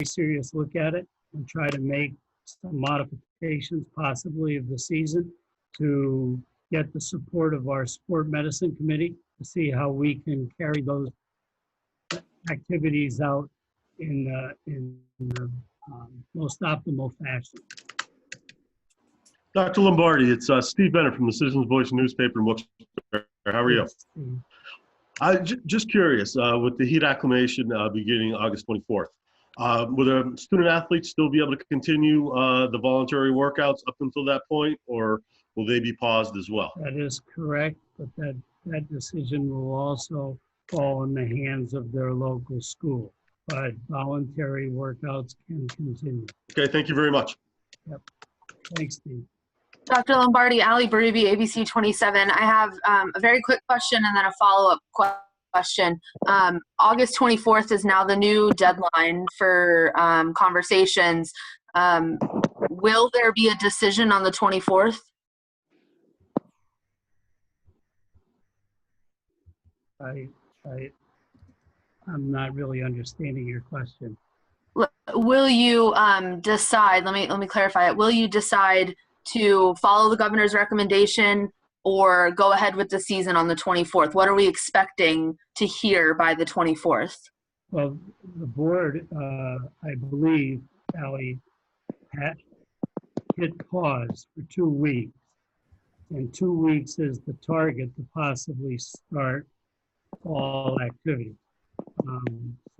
serious look at it and try to make some modifications possibly of the season to get the support of our sport medicine committee to see how we can carry those activities out in the most optimal fashion. Dr. Lombardi, it's Steve Bennett from the Citizens Voice newspaper in Wilkes-Barre. How are you? Just curious, with the heat acclimation beginning August 24th, will the student athletes still be able to continue the voluntary workouts up until that point, or will they be paused as well? That is correct, but that decision will also fall in the hands of their local school. But voluntary workouts can continue. Okay, thank you very much. Yep. Thanks, Steve. Dr. Lombardi, Ali Barubi, ABC 27. I have a very quick question and then a follow-up question. August 24th is now the new deadline for conversations. Will there be a decision on the 24th? I'm not really understanding your question. Will you decide, let me clarify it, will you decide to follow the governor's recommendation or go ahead with the season on the 24th? What are we expecting to hear by the 24th? Well, the board, I believe, Ali, had hit pause for 2 weeks. And 2 weeks is the target to possibly start fall activity.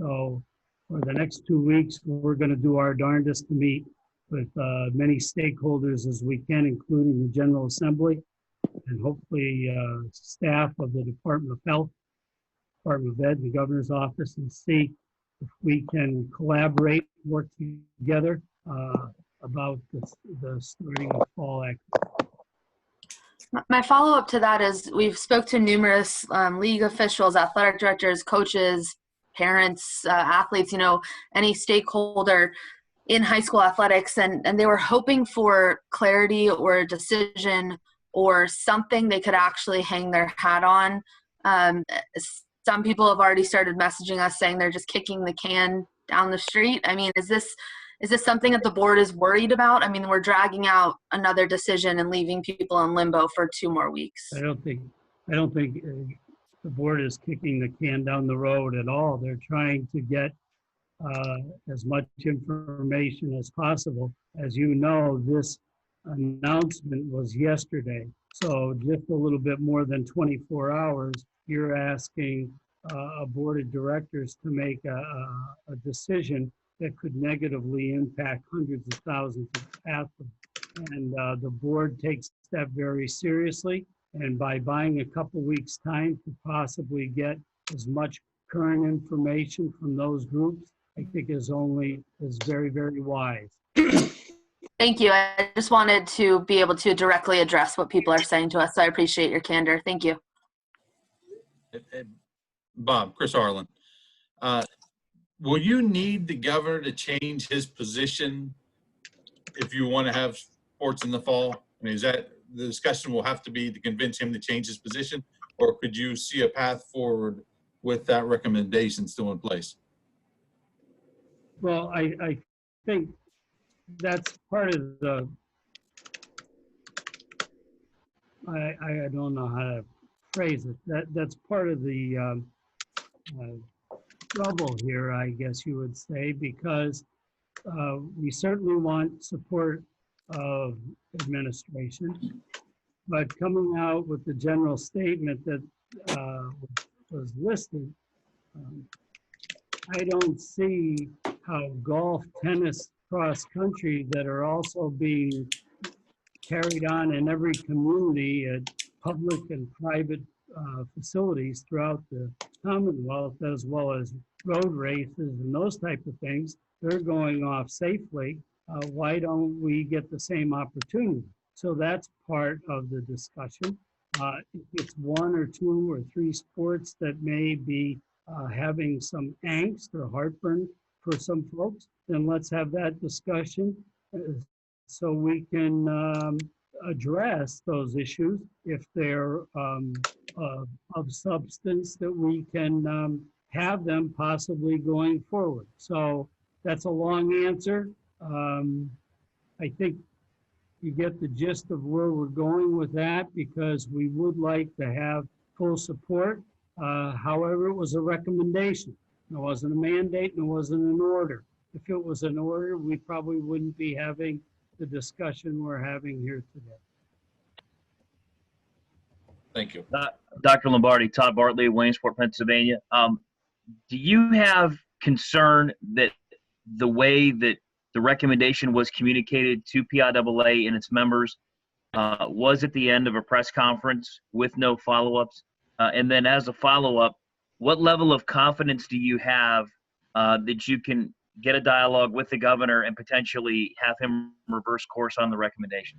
So for the next 2 weeks, we're going to do our darndest to meet with many stakeholders as we can, including the General Assembly and hopefully staff of the Department of Health, Department of Ed, the Governor's Office, and see if we can collaborate, work together about the starting of fall activity. My follow-up to that is we've spoke to numerous league officials, athletic directors, coaches, parents, athletes, any stakeholder in high school athletics, and they were hoping for clarity or a decision or something they could actually hang their hat on. Some people have already started messaging us saying they're just kicking the can down the street. I mean, is this something that the board is worried about? I mean, we're dragging out another decision and leaving people in limbo for 2 more weeks. I don't think the board is kicking the can down the road at all. They're trying to get as much information as possible. As you know, this announcement was yesterday. So just a little bit more than 24 hours, you're asking a board of directors to make a decision that could negatively impact hundreds of thousands of athletes. And the board takes that very seriously. And by buying a couple weeks' time to possibly get as much current information from those groups, I think is very, very wise. Thank you. I just wanted to be able to directly address what people are saying to us. So I appreciate your candor. Thank you. Bob, Chris Arlen. Will you need the governor to change his position if you want to have sports in the fall? I mean, is that the discussion will have to be to convince him to change his position, or could you see a path forward with that recommendation still in place? Well, I think that's part of the, I don't know how to phrase it. That's part of the trouble here, I guess you would say, because we certainly want support of administration, but coming out with the general statement that was listed, I don't see how golf, tennis, cross country that are also being carried on in every community at public and private facilities throughout the Commonwealth, as well as road races and those type of things, they're going off safely. Why don't we get the same opportunity? So that's part of the discussion. If it's 1 or 2 or 3 sports that may be having some angst or heartburn for some folks, then let's have that discussion so we can address those issues if they're of substance that we can have them possibly going forward. So that's a long answer. I think you get the gist of where we're going with that, because we would like to have full support. However, it was a recommendation. It wasn't a mandate and it wasn't an order. If it was an order, we probably wouldn't be having the discussion we're having here today. Thank you. Dr. Lombardi, Todd Bartley, Williamsport, Pennsylvania. Do you have concern that the way that the recommendation was communicated to PIAA and its members was at the end of a press conference with no follow-ups? And then as a follow-up, what level of confidence do you have that you can get a dialogue with the governor and potentially have him reverse course on the recommendation?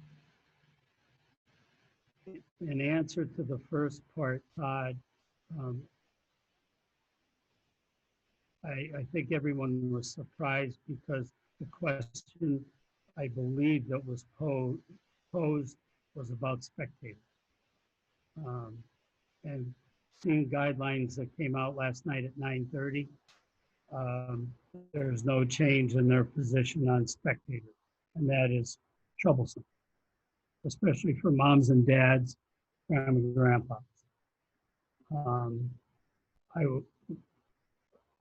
In answer to the first part, Todd, I think everyone was surprised because the question, I believe, that was posed was about spectators. And seeing guidelines that came out last night at 9:30, there's no change in their position on spectators. And that is troublesome, especially for moms and dads, grandma and grandpas.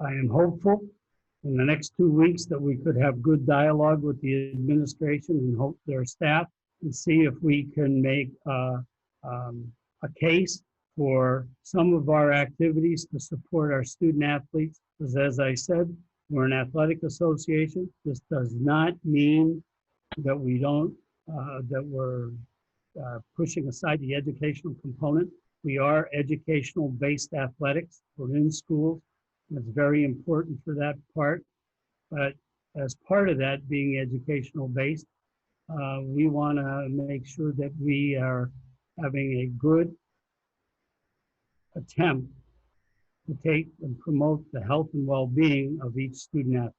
I am hopeful in the next 2 weeks that we could have good dialogue with the administration and hope their staff and see if we can make a case for some of our activities to support our student athletes. Because as I said, we're an athletic association. This does not mean that we don't, that we're pushing aside the educational component. We are educational-based athletics. We're in schools. It's very important for that part. But as part of that being educational-based, we want to make sure that we are having a good attempt to take and promote the health and well-being of each student athlete.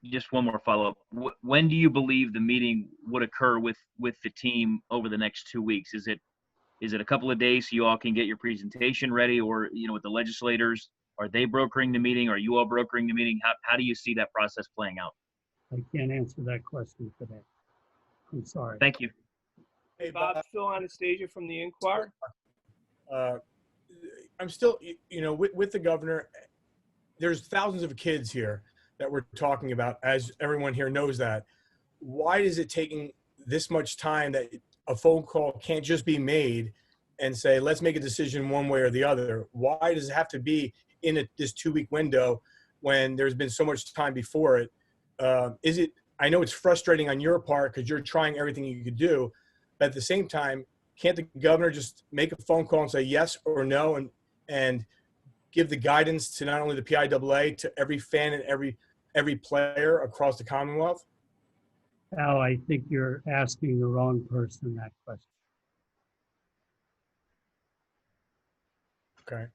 Just one more follow-up. When do you believe the meeting would occur with the team over the next 2 weeks? Is it a couple of days so you all can get your presentation ready, or with the legislators? Are they brokering the meeting? Are you all brokering the meeting? How do you see that process playing out? I can't answer that question today. I'm sorry. Thank you. Hey, Bob, Phil Anastasia from the Inquirer. I'm still, with the governor, there's thousands of kids here that we're talking about, as everyone here knows that. Why is it taking this much time that a phone call can't just be made and say, let's make a decision one way or the other? Why does it have to be in this 2 week window when there's been so much time before it? I know it's frustrating on your part because you're trying everything you could do, but at the same time, can't the governor just make a phone call and say yes or no and give the guidance to not only the PIAA, to every fan and every player across the Commonwealth? Al, I think you're asking the wrong person that question. Okay.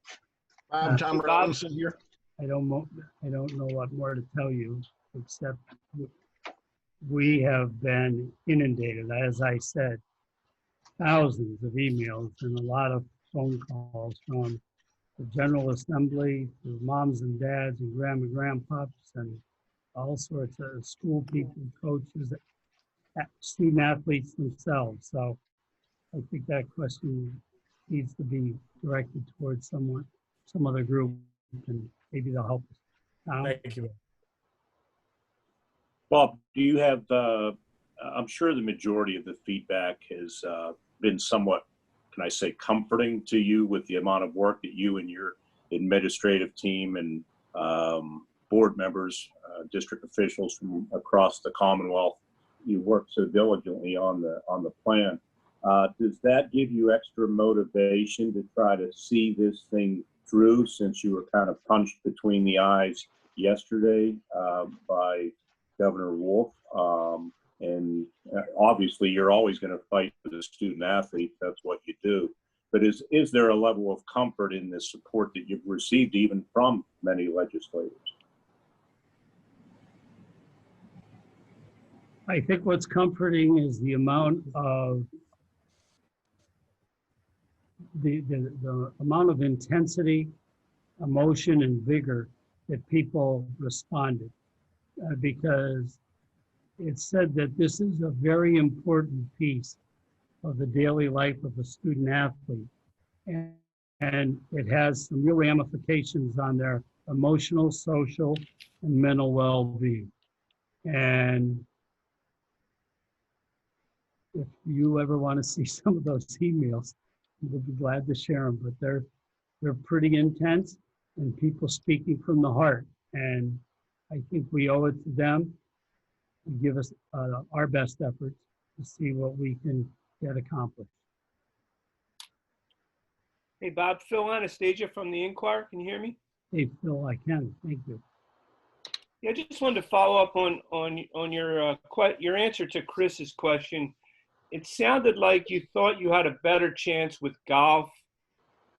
Tom Robinson here. I don't know what more to tell you, except we have been inundated, as I said, thousands of emails and a lot of phone calls from the General Assembly to moms and dads and grandma and grandpops and all sorts of school people, coaches, student athletes themselves. So I think that question needs to be directed towards some other group, and maybe they'll help us. Thank you. Bob, do you have, I'm sure the majority of the feedback has been somewhat, can I say, comforting to you with the amount of work that you and your administrative team and board members, district officials from across the Commonwealth, you work so diligently on the plan. Does that give you extra motivation to try to see this thing through, since you were kind of punched between the eyes yesterday by Governor Wolf? And obviously you're always going to fight for the student athlete. That's what you do. But is there a level of comfort in the support that you've received even from many legislators? I think what's comforting is the amount of the amount of intensity, emotion, and vigor that people responded. because it's said that this is a very important piece of the daily life of a student athlete. And it has some real ramifications on their emotional, social, and mental well-being. And if you ever want to see some of those emails, we'll be glad to share them, but they're pretty intense and people speaking from the heart. And I think we owe it to them to give us our best efforts to see what we can get accomplished. Hey, Bob, Phil Anastasia from the Inquirer. Can you hear me? Hey, Phil, I can. Thank you. Yeah, I just wanted to follow up on your answer to Chris's question. It sounded like you thought you had a better chance with golf,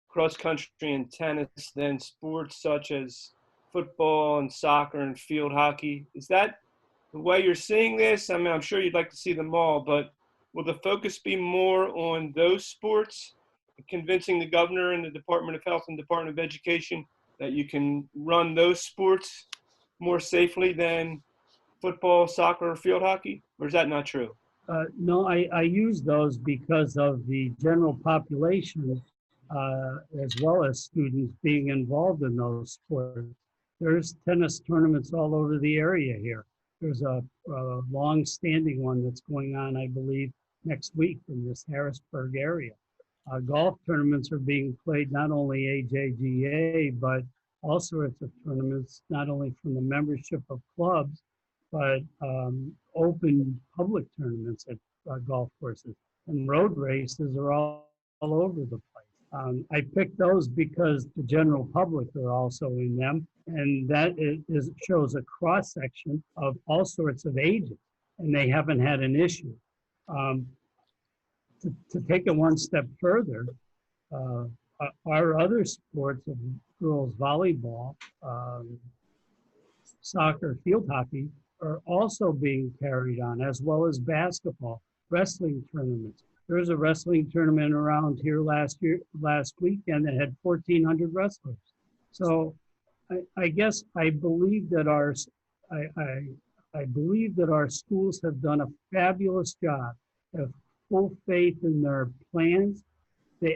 cross country, and tennis than sports such as football and soccer and field hockey. Is that the way you're seeing this? I mean, I'm sure you'd like to see them all, but will the focus be more on those sports, convincing the governor and the Department of Health and Department of Education that you can run those sports more safely than football, soccer, or field hockey? Or is that not true? No, I use those because of the general population as well as students being involved in those sports. There's tennis tournaments all over the area here. There's a long-standing one that's going on, I believe, next week in this Harrisburg area. Golf tournaments are being played not only AJGA, but all sorts of tournaments, not only from the membership of clubs, but open public tournaments at golf courses. And road races are all over the place. I picked those because the general public are also in them, and that shows a cross-section of all sorts of ages, and they haven't had an issue. To take it one step further, our other sports of girls volleyball, soccer, field hockey are also being carried on, as well as basketball, wrestling tournaments. There was a wrestling tournament around here last weekend that had 1,400 wrestlers. So I guess I believe that I believe that our schools have done a fabulous job. Have full faith in their plans.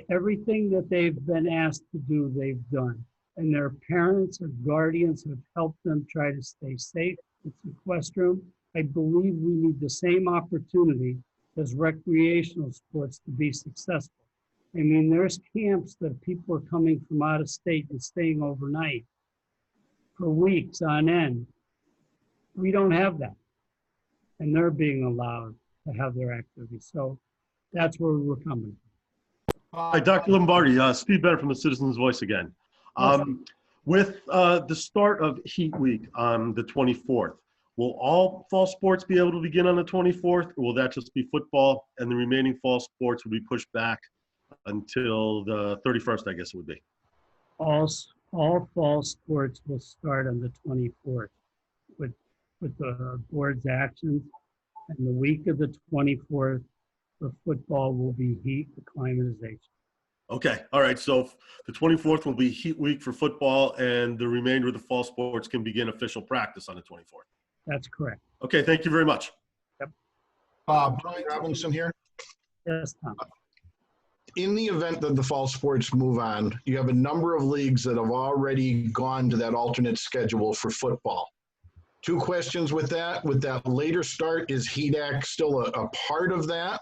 Everything that they've been asked to do, they've done. And their parents and guardians have helped them try to stay safe. It's equestrian. I believe we need the same opportunity as recreational sports to be successful. I mean, there's camps that people are coming from out of state and staying overnight for weeks on end. We don't have that. And they're being allowed to have their activities. So that's where we're coming. Hi, Dr. Lombardi, Steve Bennett from the Citizens Voice again. With the start of Heat Week on the 24th, will all fall sports be able to begin on the 24th, or will that just be football and the remaining fall sports will be pushed back until the 31st, I guess it would be? All fall sports will start on the 24th with the board's actions. And the week of the 24th for football will be heat acclimatization. Okay, all right. So the 24th will be Heat Week for football, and the remainder of the fall sports can begin official practice on the 24th. That's correct. Okay, thank you very much. Yep. Bob Robinson here. Yes, Tom. In the event that the fall sports move on, you have a number of leagues that have already gone to that alternate schedule for football. Two questions with that. With that later start, is HEDAC still a part of that?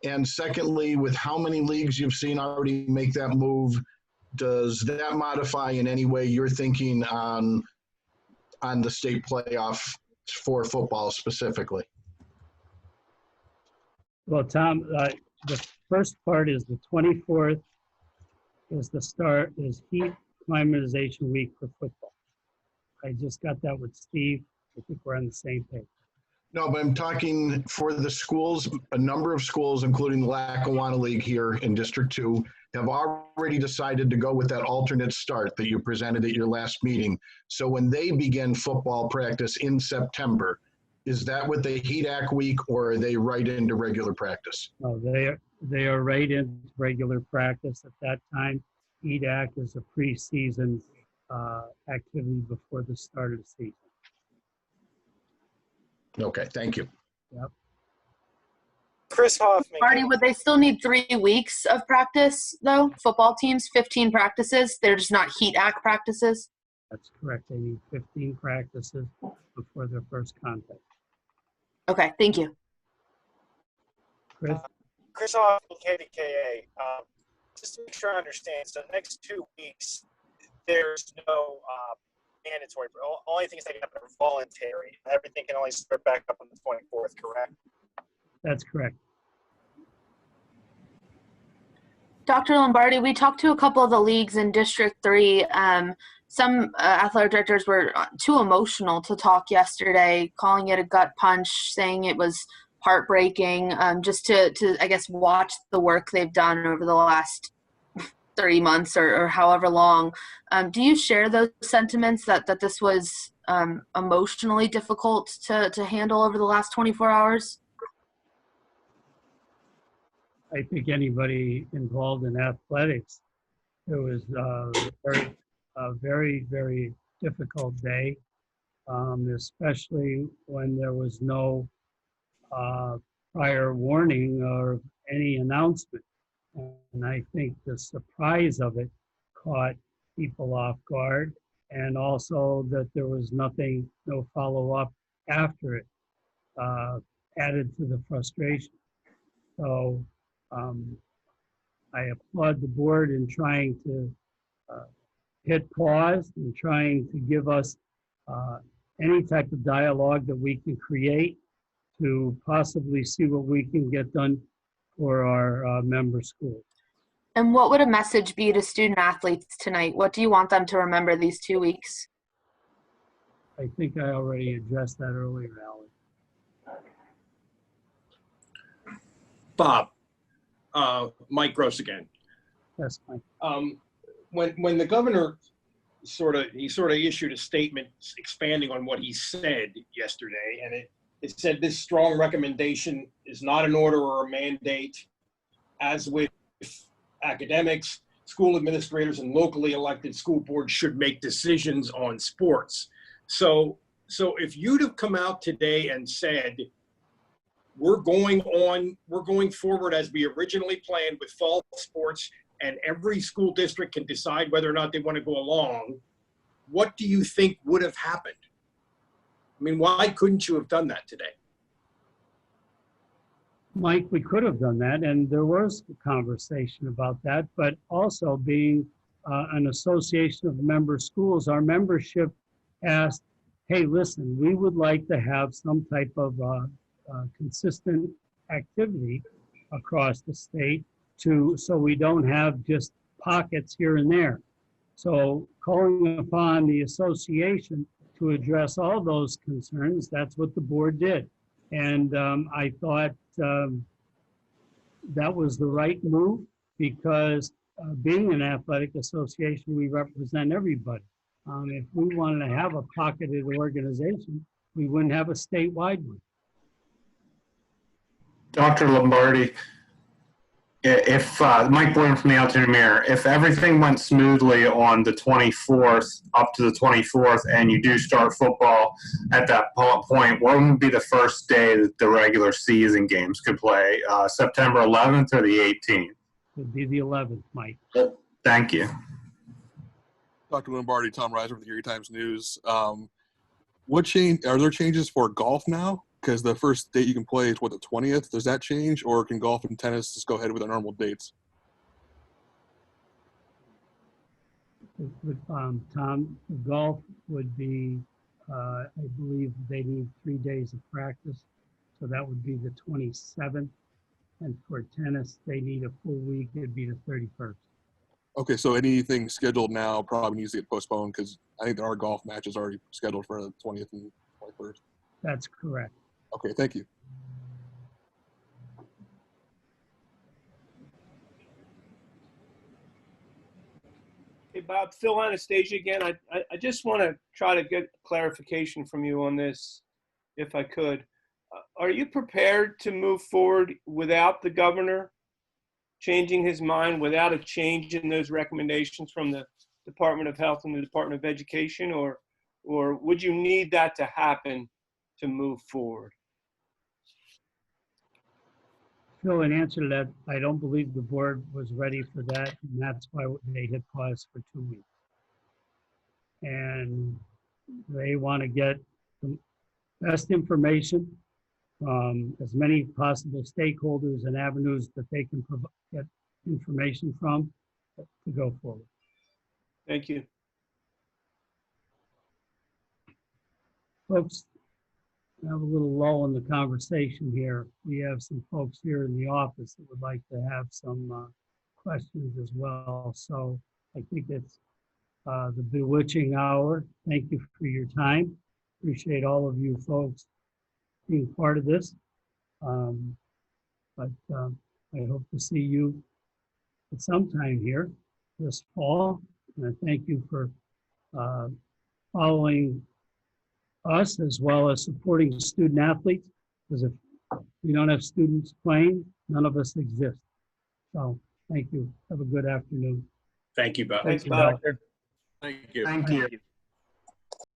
And secondly, with how many leagues you've seen already make that move, does that modify in any way your thinking on the state playoff for football specifically? Well, Tom, the first part is the 24th is the start, is heat acclimatization week for football. I just got that with Steve. I think we're on the same page. No, but I'm talking for the schools. A number of schools, including the Lackawanna League here in District 2, have already decided to go with that alternate start that you presented at your last meeting. So when they begin football practice in September, is that with the HEDAC week, or are they right into regular practice? No, they are right into regular practice at that time. HEDAC is a preseason activity before the start of the season. Okay, thank you. Chris Hoffman. Marty, would they still need 3 weeks of practice, though? Football teams, 15 practices? They're just not Heat Act practices? That's correct. They need 15 practices before their first contact. Okay, thank you. Chris? Chris Hoffman, KDKA. Just to make sure I understand, so next 2 weeks, there's no mandatory. Only things that can happen are voluntary. Everything can only start back up on the 24th, correct? That's correct. Dr. Lombardi, we talked to a couple of the leagues in District 3. Some athletic directors were too emotional to talk yesterday, calling it a gut punch, saying it was heartbreaking, just to I guess, watch the work they've done over the last 30 months or however long. Do you share those sentiments that this was emotionally difficult to handle over the last 24 hours? I think anybody involved in athletics, it was a very, very difficult day, especially when there was no prior warning or any announcement. And I think the surprise of it caught people off guard, and also that there was no follow-up after it, added to the frustration. So I applaud the board in trying to hit pause and trying to give us any type of dialogue that we can create to possibly see what we can get done for our member schools. And what would a message be to student athletes tonight? What do you want them to remember these 2 weeks? I think I already addressed that earlier, Alex. Bob, Mike Gross again. That's fine. When the governor sort of issued a statement expanding on what he said yesterday, and it said this strong recommendation is not an order or a mandate. As with academics, school administrators and locally elected school boards should make decisions on sports. So if you'd have come out today and said, we're going forward as we originally planned with fall sports, and every school district can decide whether or not they want to go along, what do you think would have happened? I mean, why couldn't you have done that today? Mike, we could have done that, and there was a conversation about that, but also being an association of member schools, our membership asked, hey, listen, we would like to have some type of consistent activity across the state so we don't have just pockets here and there. So calling upon the association to address all those concerns, that's what the board did. And I thought that was the right move, because being an athletic association, we represent everybody. If we wanted to have a pocketed organization, we wouldn't have a statewide one. Dr. Lombardi, if Mike Boylan from the Alternate Mayor, if everything went smoothly on the 24th up to the 24th and you do start football at that point, what would be the first day that the regular season games could play? September 11th or the 18th? It would be the 11th, Mike. Thank you. Dr. Lombardi, Tom Reiser with the Erie Times News. What change? Are there changes for golf now? Because the first date you can play is, what, the 20th? Does that change, or can golf and tennis just go ahead with their normal dates? Tom, golf would be, I believe they need 3 days of practice, so that would be the 27th. And for tennis, they need a full week, it'd be the 31st. Okay, so anything scheduled now probably needs to get postponed, because I think there are golf matches already scheduled for the 20th and 21st. That's correct. Okay, thank you. Hey, Bob, Phil Anastasia again. I just want to try to get clarification from you on this, if I could. Are you prepared to move forward without the governor changing his mind, without a change in those recommendations from the Department of Health and the Department of Education, or would you need that to happen move forward? Phil, in answer to that, I don't believe the board was ready for that, and that's why they hit pause for 2 weeks. And they want to get the best information from as many possible stakeholders and avenues that they can get information from to go forward. Thank you. Folks, I have a little lull in the conversation here. We have some folks here in the office that would like to have some questions as well. So I think it's the bewitching hour. Thank you for your time. Appreciate all of you folks being part of this. I hope to see you at some time here this fall. And I thank you for following us as well as supporting student athletes, because if we don't have students playing, none of us exist. So thank you. Have a good afternoon. Thank you, Bob. Thanks, Bob. Thank you. Thank you.